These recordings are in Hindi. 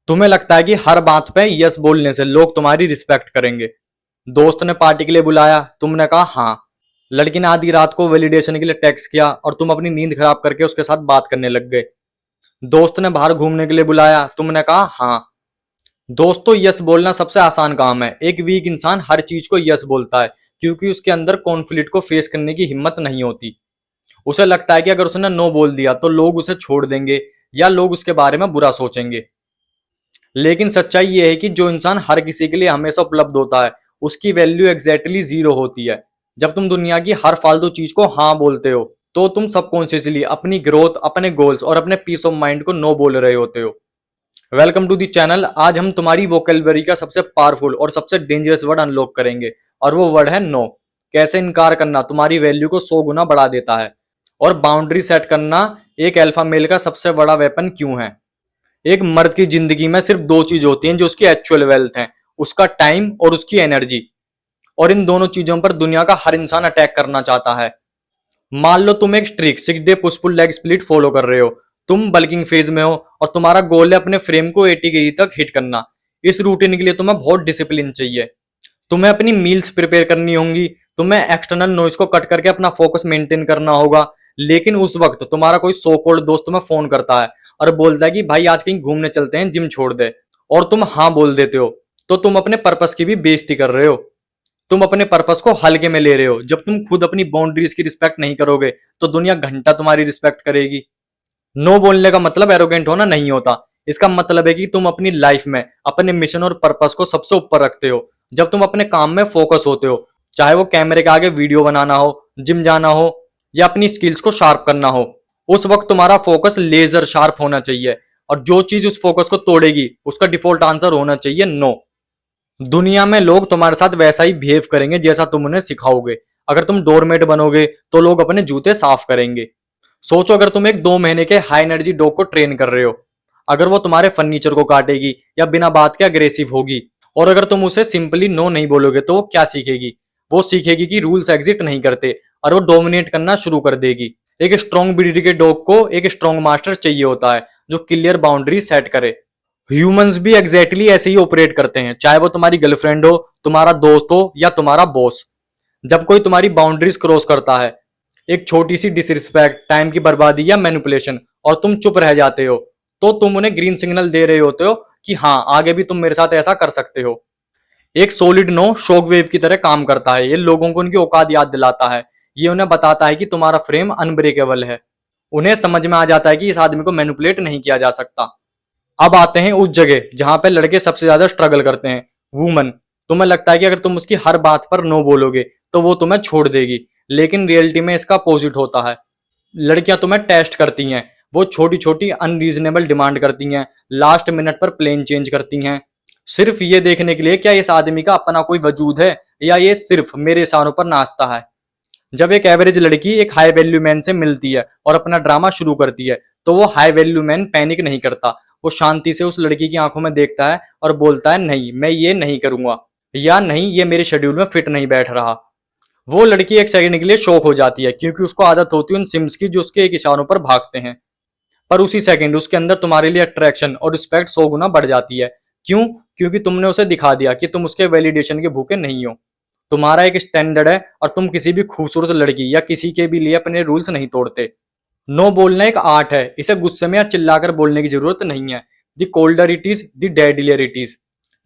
तुम्हें लगता है कि हर बात पे यस बोलने से लोग तुम्हारी रिस्पेक्ट करेंगे। दोस्त ने पार्टी के लिए बुलाया, तुमने कहा हाँ। लड़की ने आधी रात को वैलिडेशन के लिए टेक्स्ट किया और तुम अपनी नींद खराब करके उसके साथ बात करने लग गए। दोस्त ने बाहर घूमने के लिए बुलाया, तुमने कहा हाँ। दोस्तों, यस बोलना सबसे आसान काम है। एक वीक इंसान हर चीज को यस बोलता है क्योंकि उसके अंदर कॉन्फ्लिक्ट को फेस करने की हिम्मत नहीं होती। उसे लगता है कि अगर उसने नो बोल दिया तो लोग उसे छोड़ देंगे या लोग उसके बारे में बुरा सोचेंगे। लेकिन सच्चाई यह है कि जो इंसान हर किसी के लिए हमेशा उपलब्ध होता है उसकी वैल्यू एग्जैक्टली जीरो होती है। जब तुम दुनिया की हर फालतू चीज को हाँ बोलते हो तो तुम सबकॉन्शियसली अपनी ग्रोथ, अपने गोल्स और अपने पीस ऑफ माइंड को नो बोल रहे होते हो। Welcome to the channel. आज हम तुम्हारी वोकेलबरी का सबसे पावरफुल और सबसे डेंजरस वर्ड अनलॉक करेंगे और वो वर्ड है नो। कैसे इनकार करना तुम्हारी वैल्यू को 100 गुना बढ़ा देता है और बाउंड्री सेट करना एक अल्फा मेल का सबसे बड़ा वेपन क्यों है। एक मर्द की जिंदगी में सिर्फ दो चीज होती हैं जो उसकी एक्चुअल वेल्थ है, उसका टाइम और उसकी एनर्जी। और इन दोनों चीजों पर दुनिया का हर इंसान अटैक करना चाहता है। मान लो तुम एक strict 6 day push pull leg split follow कर रहे हो। तुम बल्किंग फेज में हो और तुम्हारा गोल है अपने फ्रेम को 80 केजी तक हिट करना। इस रूटीन के लिए तुम्हें बहुत डिसिप्लिन चाहिए। तुम्हें अपनी मील्स प्रिपेयर करनी होंगी, तुम्हें एक्सटर्नल नॉइज को कट करके अपना फोकस मेंटेन करना होगा। लेकिन उस वक्त तुम्हारा कोई सो कॉल्ड दोस्त तुम्हें फोन करता है और बोलता है कि भाई आज कहीं घूमने चलते हैं, जिम छोड़ दे। और तुम हाँ बोल देते हो तो तुम अपने पर्पस की भी बेइज्जती कर रहे हो। तुम अपने पर्पस को हल्के में ले रहे हो। जब तुम खुद अपनी बाउंड्रीज की रिस्पेक्ट नहीं करोगे तो दुनिया घंटा तुम्हारी रिस्पेक्ट करेगी। नो बोलने का मतलब एरोगेंट होना नहीं होता। इसका मतलब है कि तुम अपनी लाइफ में अपने मिशन और पर्पस को सबसे ऊपर रखते हो। जब तुम अपने काम में फोकस होते हो, चाहे वो कैमरे के आगे वीडियो बनाना हो, जिम जाना हो या अपनी स्किल्स को शार्प करना हो, उस वक्त तुम्हारा फोकस लेजर शार्प होना चाहिए। और जो चीज उस फोकस को तोड़ेगी उसका डिफॉल्ट आंसर होना चाहिए नो। दुनिया में लोग तुम्हारे साथ वैसा ही बिहेव करेंगे जैसा तुम उन्हें सिखाओगे। अगर तुम डोरमेट बनोगे तो लोग अपने जूते साफ करेंगे। सोचो, अगर तुम एक 2 महीने के हाई एनर्जी डॉग को ट्रेन कर रहे हो, अगर वो तुम्हारे फर्नीचर को काटेगी या बिना बात के अग्रेसिव होगी, और अगर तुम उसे सिंपली नो नहीं बोलोगे तो वो क्या सीखेगी? वो सीखेगी कि रूल्स एग्जिट नहीं करते और वो डोमिनेट करना शुरू कर देगी। एक स्ट्रॉन्ग ब्रीड के डॉग को एक स्ट्रॉन्ग मास्टर चाहिए होता है जो क्लियर बाउंड्री सेट करे। ह्यूमंस भी एग्जैक्टली ऐसे ही ऑपरेट करते हैं, चाहे वो तुम्हारी गर्लफ्रेंड हो, तुम्हारा दोस्त हो या तुम्हारा बॉस। जब कोई तुम्हारी बाउंड्रीज क्रॉस करता है, एक छोटी सी डिसरिस्पेक्ट, टाइम की बर्बादी या मैनिपुलेशन, और तुम चुप रह जाते हो, तो तुम उन्हें ग्रीन सिग्नल दे रहे होते हो कि हाँ, आगे भी तुम मेरे साथ ऐसा कर सकते हो। एक सॉलिड नो शॉक वेव की तरह काम करता है। ये लोगों को उनकी औकात याद दिलाता है। ये उन्हें बताता है कि तुम्हारा फ्रेम अनब्रेकेबल है। उन्हें समझ में आ जाता है कि इस आदमी को मैनिपुलेट नहीं किया जा सकता। अब आते हैं उस जगह जहां पे लड़के सबसे ज्यादा स्ट्रगल करते हैं, वुमन। तुम्हें लगता है कि अगर तुम उसकी हर बात पर नो बोलोगे तो वो तुम्हें छोड़ देगी, लेकिन रियलिटी में इसका अपोजिट होता है। लड़कियां तुम्हें टेस्ट करती हैं, वो छोटी छोटी अनरीजनेबल डिमांड करती हैं, लास्ट मिनट पर प्लान चेंज करती हैं, सिर्फ ये देखने के लिए क्या इस आदमी का अपना कोई वजूद है या ये सिर्फ मेरे इशारों पर नाचता है। जब एक एवरेज लड़की एक हाई वैल्यू मैन से मिलती है और अपना ड्रामा शुरू करती है तो वो हाई वैल्यू मैन पैनिक नहीं करता। वो शांति से उस लड़की की आंखों में देखता है और बोलता है नहीं, मैं ये नहीं करूंगा, या नहीं, ये मेरे शेड्यूल में फिट नहीं बैठ रहा। वो लड़की एक सेकंड के लिए शॉक हो जाती है क्योंकि उसको आदत होती है उन सिम्स की जो उसके एक इशारों पर भागते हैं। पर उसी सेकंड उसके अंदर तुम्हारे लिए अट्रैक्शन और रिस्पेक्ट 100 गुना बढ़ जाती है। क्यों? क्योंकि तुमने उसे दिखा दिया कि तुम उसके वैलिडेशन के भूखे नहीं हो। तुम्हारा एक स्टैंडर्ड है और तुम किसी भी खूबसूरत लड़की या किसी के भी लिए अपने रूल्स नहीं तोड़ते। नो बोलना एक आर्ट है। इसे गुस्से में या चिल्लाकर बोलने की जरूरत नहीं है। The colder it is the deadlier it is.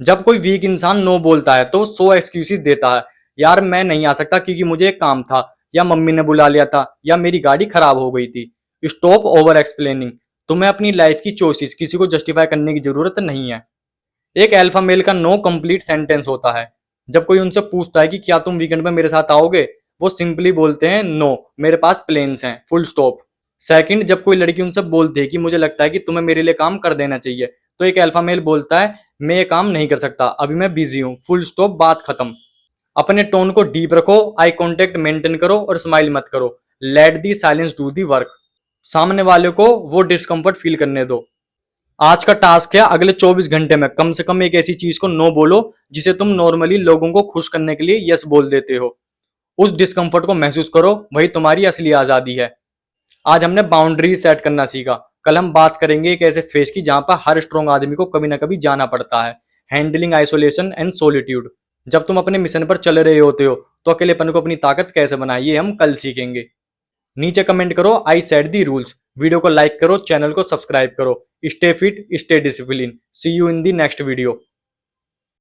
जब कोई वीक इंसान नो बोलता है तो 100 एक्सक्यूजेस देता है। यार मैं नहीं आ सकता क्योंकि मुझे एक काम था, या मम्मी ने बुला लिया था, या मेरी गाड़ी खराब हो गई थी। Stop over explaining. तुम्हें अपनी लाइफ की चॉइसेस किसी को जस्टिफाई करने की जरूरत नहीं है। एक अल्फा मेल का नो कंप्लीट सेंटेंस होता है। जब कोई उनसे पूछता है कि क्या तुम वीकेंड में मेरे साथ आओगे, वो सिंपली बोलते हैं नो, मेरे पास प्लेन्स हैं, फुल स्टॉप। सेकंड, जब कोई लड़की उनसे बोलती है कि मुझे लगता है कि तुम्हें मेरे लिए काम कर देना चाहिए, तो एक अल्फा मेल बोलता है मैं ये काम नहीं कर सकता, अभी मैं बिजी हूँ, फुल स्टॉप, बात खत्म। अपने टोन को डीप रखो, आई कांटेक्ट मेंटेन करो और स्माइल मत करो। Let the silence do the work. सामने वाले को वो डिस्कंफर्ट फील करने दो। आज का टास्क है अगले 24 घंटे में कम से कम एक ऐसी चीज को नो बोलो जिसे तुम नॉर्मली लोगों को खुश करने के लिए यस बोल देते हो। उस डिस्कंफर्ट को महसूस करो, वही तुम्हारी असली आजादी है। आज हमने बाउंड्री सेट करना सीखा। कल हम बात करेंगे एक ऐसे फेज की जहां पर हर स्ट्रॉन्ग आदमी को कभी ना कभी जाना पड़ता है, हैंडलिंग आइसोलेशन एंड सोलिट्यूड। जब तुम अपने मिशन पर चल रहे होते हो तो अकेलेपन को अपनी ताकत कैसे बनाए, ये हम कल सीखेंगे। नीचे कमेंट करो I said the rules, video को लाइक करो, चैनल को सब्सक्राइब करो। Stay fit, stay discipline. See you in the next video.